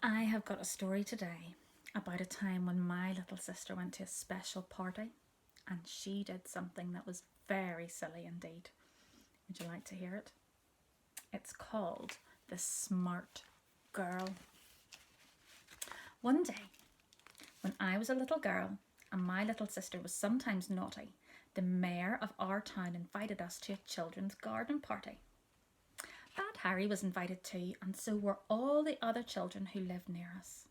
I have got a story today about a time when my little sister went to a special party and she did something that was very silly indeed. Would you like to hear it? It's called the Smart Girl. One day, when I was a little girl and my little sister was sometimes naughty, the mayor of our town invited us to a children's garden party. Bad Harry was invited too, and so were all the other children who lived near us.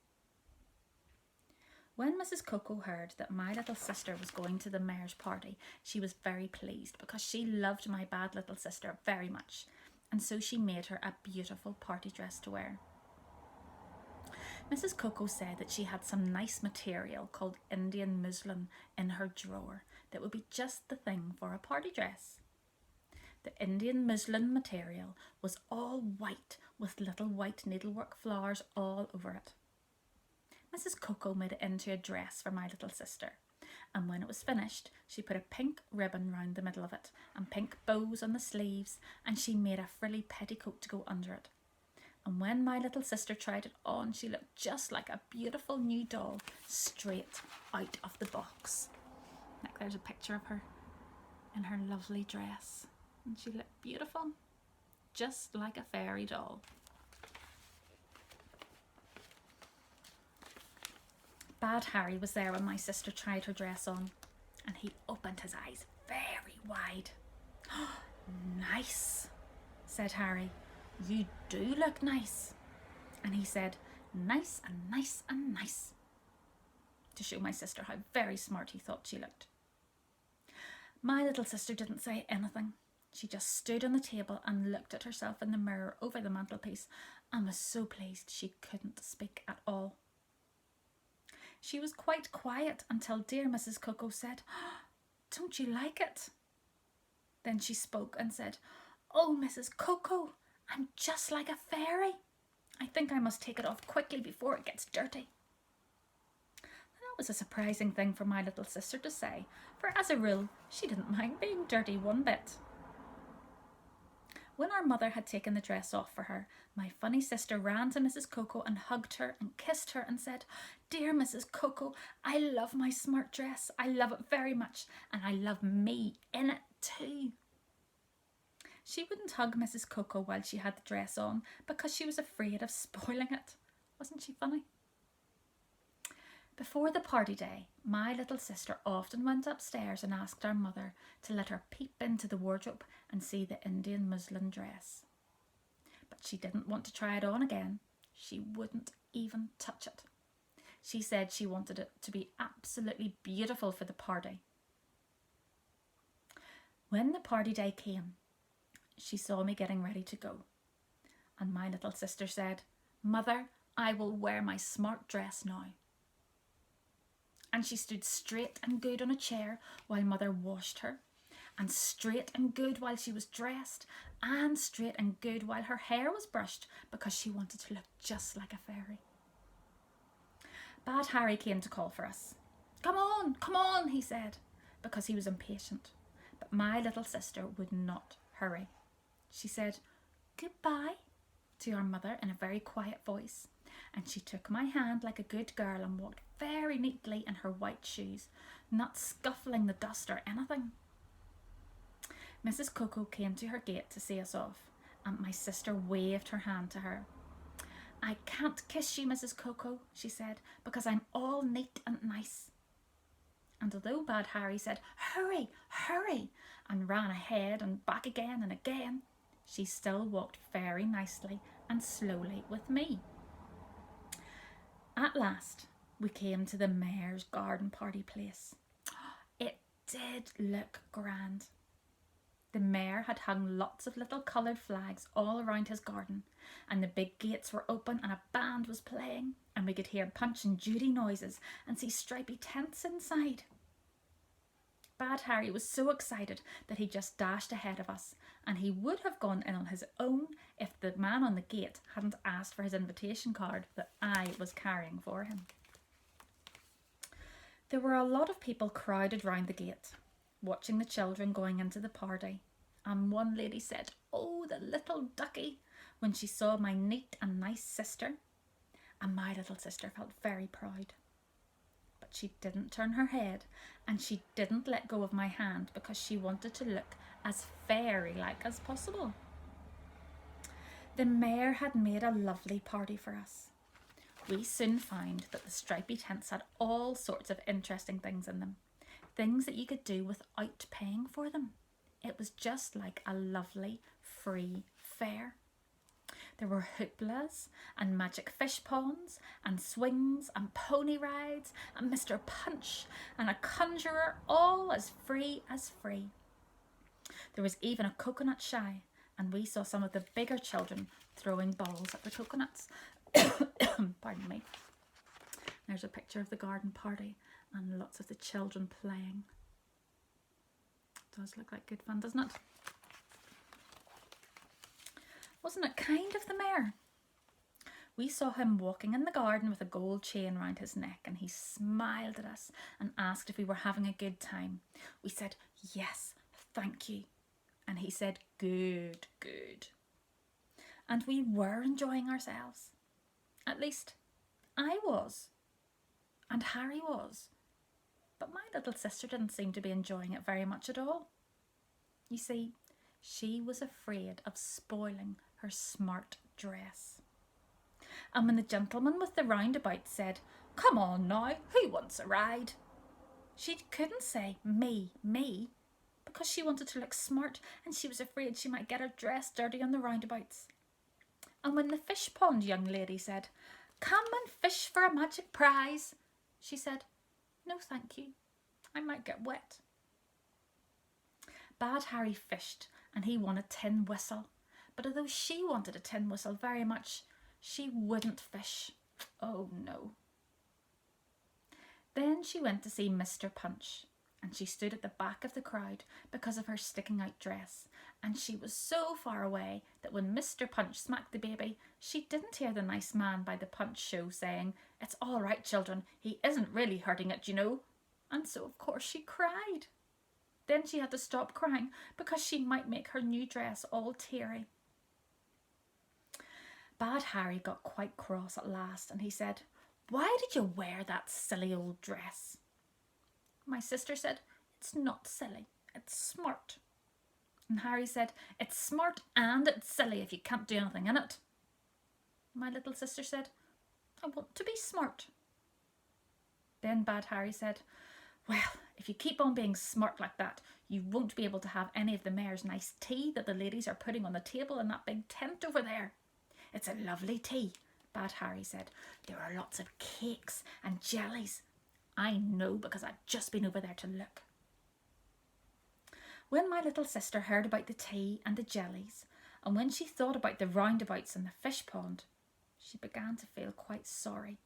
When Mrs. Coco heard that my little sister was going to the mayor's party, she was very pleased because she loved my bad little sister very much, and so she made her a beautiful party dress to wear. Mrs. Coco said that she had some nice material called Indian muslin in her drawer that would be just the thing for a party dress. The Indian muslin material was all white with little white needlework flowers all over it. Mrs. Coco made it into a dress for my little sister, and when it was finished, she put a pink ribbon round the middle of it and pink bows on the sleeves, and she made a frilly petticoat to go under it. And when my little sister tried it on, she looked just like a beautiful new doll straight out of the box. Like there's a picture of her in her lovely dress. And she looked beautiful, just like a fairy doll. Bad Harry was there when my sister tried her dress on, and he opened his eyes very wide. "Nice," said Harry. "You do look nice." And he said, "Nice and nice and nice," to show my sister how very smart he thought she looked. My little sister didn't say anything. She just stood on the table and looked at herself in the mirror over the mantelpiece and was so pleased she couldn't speak at all. She was quite quiet until dear Mrs. Coco said, "Don't you like it?" Then she spoke and said, "Oh, Mrs. Coco, I'm just like a fairy. I think I must take it off quickly before it gets dirty." That was a surprising thing for my little sister to say, for as a rule, she didn't mind being dirty one bit. When our mother had taken the dress off for her, my funny sister ran to Mrs. Coco and hugged her and kissed her and said, "Dear Mrs. Coco, I love my smart dress. I love it very much, and I love me in it too." She wouldn't hug Mrs. Coco while she had the dress on because she was afraid of spoiling it. Wasn't she funny? Before the party day, my little sister often went upstairs and asked our mother to let her peep into the wardrobe and see the Indian muslin dress. But she didn't want to try it on again. She wouldn't even touch it. She said she wanted it to be absolutely beautiful for the party. When the party day came, she saw me getting ready to go, and my little sister said, "Mother, I will wear my smart dress now." And she stood straight and good on a chair while Mother washed her, and straight and good while she was dressed, and straight and good while her hair was brushed, because she wanted to look just like a fairy. Bad Harry came to call for us. Come on," he said, because he was impatient. But my little sister would not hurry. She said, "Goodbye," to our mother in a very quiet voice, and she took my hand like a good girl and walked very neatly in her white shoes, not scuffling the dust or anything. Mrs. Coco came to her gate to see us off, and my sister waved her hand to her. "I can't kiss you, Mrs. Coco," she said, "because I'm all neat and nice." And although Bad Harry said, "Hurry, hurry," and ran ahead and back again and again, she still walked very nicely and slowly with me. At last, we came to the mayor's garden party place. It did look grand. The mayor had hung lots of little coloured flags all around his garden, and the big gates were open and a band was playing, and we could hear Punch and Judy noises and see stripy tents inside. Bad Harry was so excited that he just dashed ahead of us, and he would have gone in on his own if the man on the gate hadn't asked for his invitation card that I was carrying for him. There were a lot of people crowded round the gate, watching the children going into the party, and one lady said, "Oh, the little ducky," when she saw my neat and nice sister. and my little sister felt very proud. But she didn't turn her head, and she didn't let go of my hand because she wanted to look as fairy-like as possible. The mayor had made a lovely party for us. We soon found that the stripy tents had all sorts of interesting things in them, things that you could do without paying for them. It was just like a lovely free fair. There were hooplas and magic fish ponds and swings and pony rides and Mr. Punch and a conjurer, all as free as free. There was even a coconut shy, and we saw some of the bigger children throwing balls at the coconuts. Pardon me. There's a picture of the garden party and lots of the children playing. It does look like good fun, doesn't it? Wasn't it kind of the mayor? We saw him walking in the garden with a gold chain round his neck, and he smiled at us and asked if we were having a good time. We said, yes, thank you. And he said, good, good. And we were enjoying ourselves. At least, I was. And Harry was. But my little sister didn't seem to be enjoying it very much at all. You see, she was afraid of spoiling her smart dress. And when the gentleman with the roundabout said, come on now, who wants a ride? She couldn't say me, because she wanted to look smart and she was afraid she might get her dress dirty on the roundabouts. And when the fish pond young lady said, come and fish for a magic prize, she said, no thank you, I might get wet. Bad Harry fished and he won a tin whistle, but although she wanted a tin whistle very much, she wouldn't fish. Oh no. Then she went to see Mr. Punch, and she stood at the back of the crowd because of her sticking out dress, and she was so far away that when Mr. Punch smacked the baby, she didn't hear the nice man by the punch show saying, it's all right, children, he isn't really hurting it, you know. And so of course she cried. Then she had to stop crying because she might make her new dress all teary. Bad Harry got quite cross at last, and he said, why did you wear that silly old dress? My sister said, it's not silly, it's smart. And Harry said, it's smart and it's silly if you can't do anything in it. My little sister said, I want to be smart. Then Bad Harry said, well, if you keep on being smart like that, you won't be able to have any of the mayor's nice tea that the ladies are putting on the table in that big tent over there. It's a lovely tea, Bad Harry said. There are lots of cakes and jellies. I know because I've just been over there to look. When my little sister heard about the tea and the jellies, and when she thought about the roundabouts and the fish pond, she began to feel quite sorry.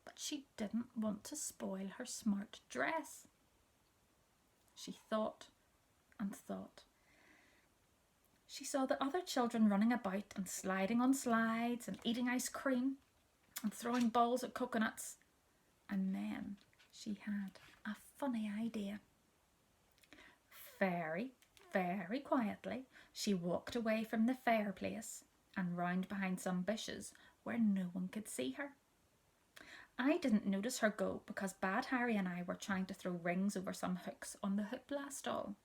But she didn't want to spoil her smart dress. She thought and thought. She saw the other children running about and sliding on slides and eating ice cream and throwing balls at coconuts. And then she had a funny idea. Very, very quietly, she walked away from the fireplace and round behind some bushes where no one could see her. I didn't notice her go because Bad Harry and I were trying to throw rings over some hooks on the hoopla stall.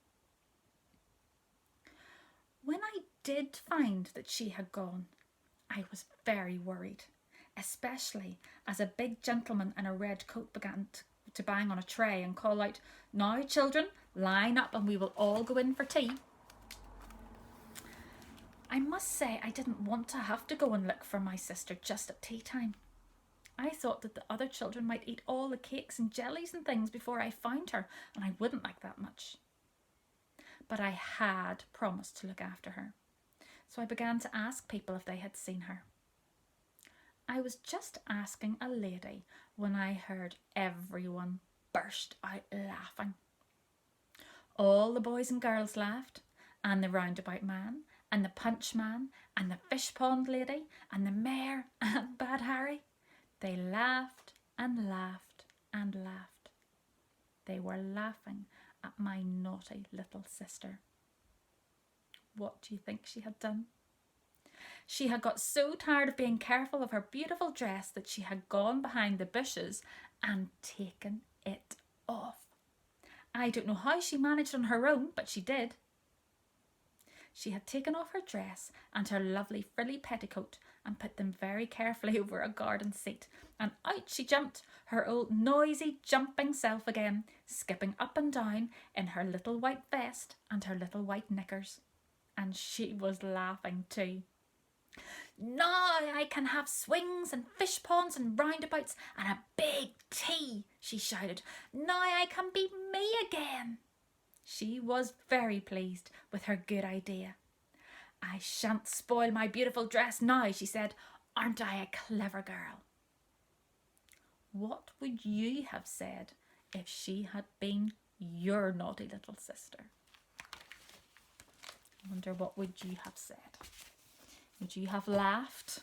When I did find that she had gone, I was very worried, especially as a big gentleman in a red coat began to bang on a tray and call out, now children, line up and we will all go in for tea. I must say I didn't want to have to go and look for my sister just at tea time. I thought that the other children might eat all the cakes and jellies and things before I found her, and I wouldn't like that much. But I had promised to look after her, so I began to ask people if they had seen her. I was just asking a lady when I heard everyone burst out laughing. All the boys and girls laughed, and the roundabout man, and the punch man, and the fish pond lady, and the mayor, and Bad Harry. They laughed and laughed and laughed. They were laughing at my naughty little sister. What do you think she had done? She had got so tired of being careful of her beautiful dress that she had gone behind the bushes and taken it off. I don't know how she managed on her own, but she did. She had taken off her dress and her lovely frilly petticoat and put them very carefully over a garden seat, and out she jumped, her old noisy jumping self again, skipping up and down in her little white vest and her little white knickers. And she was laughing too. Now I can have swings and fish ponds and roundabouts and a big tea, she shouted. Now I can be me again. She was very pleased with her good idea. I shan't spoil my beautiful dress now, she said. Aren't I a clever girl? What would you have said if she had been your naughty little sister? I wonder, what would you have said? Would you have laughed?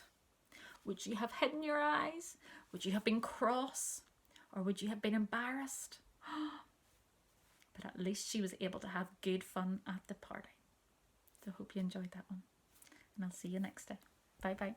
Would you have hidden your eyes? Would you have been cross? Or would you have been embarrassed? But at least she was able to have good fun at the party. So I hope you enjoyed that one. And I'll see you next time. Bye bye.